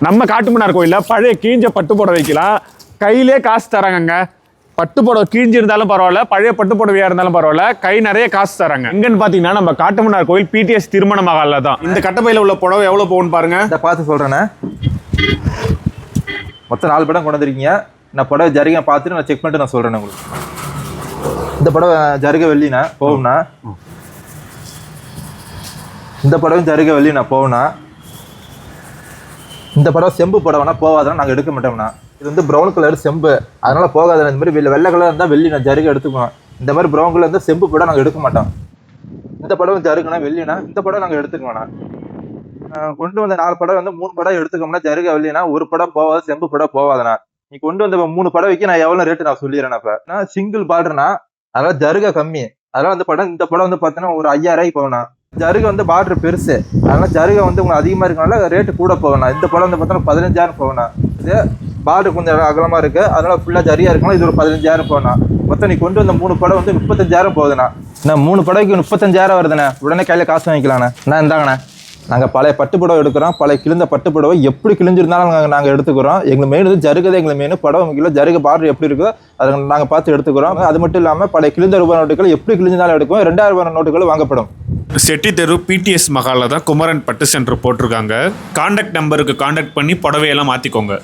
நம்ம காட்டுமன்னார் கோயில்ல பழைய கீஞ்ச பட்டு புடவை வைக்கலாம், கையிலே காசு தராங்கங்க. பட்டு புடவை கீஞ்சி இருந்தாலும் பரவாயில்ல, பழைய பட்டு புடவையா இருந்தாலும் பரவாயில்ல, கை நிறைய காசு தராங்க. எங்கன்னு பாத்தீங்கன்னா நம்ம காட்டுமன்னார் கோயில் பிடிஎஸ் திருமண மகால்ல தான். இந்த கட்டப்பையில உள்ள புடவை எவ்வளவு போகும்னு பாருங்க. இதை பார்த்து சொல்றேண்ணே, மொத்தம் 4 படம் கொண்டு வந்திருக்கீங்க. நான் புடவை ஜரிகை பார்த்துட்டு நான் செக் பண்ணிட்டு நான் சொல்றேன் உங்களுக்கு. இந்த புடவை ஜருகை வெள்ளிண்ணா போகும்ண்ணா. இந்த புடவை ஜருகை வெள்ளிண்ணா போகும்ண்ணா. இந்த படம் செம்பு புடவைனா போகாதுன்னா நாங்கள் எடுக்க மாட்டோம்ண்ணா. இது வந்து ப்ரௌன் கலர் செம்பு, அதனால போகாது. இந்த மாதிரி வெள்ளை கலர் இருந்தால் வெள்ளி நான் ஜருகை எடுத்துக்குவோம். இந்த மாதிரி ப்ரௌன் கலர் இருந்தால் செம்பு படம் நாங்கள் எடுக்க மாட்டோம். இந்த படம் ஜருகுனா வெள்ளினா இந்த படம் நாங்கள் எடுத்துக்குவோண்ணா. கொண்டு வந்த 4 படம் வந்து 3 படம் எடுத்துக்கோம்னா ஜருகை வெள்ளினா, ஒரு படம் போகாது, செம்பு படம் போகாதுண்ணா. நீ கொண்டு வந்த 3 படவைக்கு நான் எவ்வளோ ரேட்டு நான் சொல்லிடுறேன். இப்போ நான் சிங்கிள் பார்டர்னா அதனால ஜருகை கம்மி, அதனால இந்த படம் வந்து பார்த்தீங்கன்னா ஒரு 5000 போகணா. ஜருகை வந்து பார்டர் பெருசு, அதனால ஜருகை வந்து உங்களுக்கு அதிகமாக இருக்கனால ரேட்டு கூட போகணும். இந்த படம் வந்து பார்த்தோன்னா 15000 போகணும். இது பார்டர் கொஞ்சம் அகலமாக இருக்கு, அதனால ஃபுல்லாக ஜரியா இருக்கலாம். இது ஒரு 15000 போகணும். மொத்தம் நீ கொண்டு வந்த 3 படம் வந்து 35000 போகுதுண்ணா. நான் 3 படவைக்கு 35000 வருதுண்ணே. உடனே கையில் காசு வாங்கிக்கலாண்ணே. நான் இந்தாங்கண்ணே. நாங்கள் பழைய பட்டு புடவை எடுக்கிறோம். பழைய கிழிந்த பட்டு புடவை எப்படி கிழிஞ்சிருந்தாலும் நாங்கள் எடுத்துக்கிறோம். எங்களுக்கு மெயின் வந்து ஜருகை தான் எங்களுக்கு மெயின். புடவை முக்கியம், ஜருகை பார்டர் எப்படி இருக்கோ அதை நாங்கள் பார்த்து எடுத்துக்கிறோம். அது மட்டும் இல்லாமல் பழைய கிழிந்த ரூபாய் நோட்டுகள் எப்படி கிழிஞ்சாலும் எடுக்கும். 2000 ரூபாய் நோட்டுகள் வாங்கப்படும். செட்டி தெரு பிடிஎஸ் மகால்ல தான் குமரன் பட்டு சென்டர் போட்டிருக்காங்க. கான்டாக்ட் நம்பருக்கு கான்டாக்ட் பண்ணி புடவையெல்லாம் மாற்றிக்கோங்க.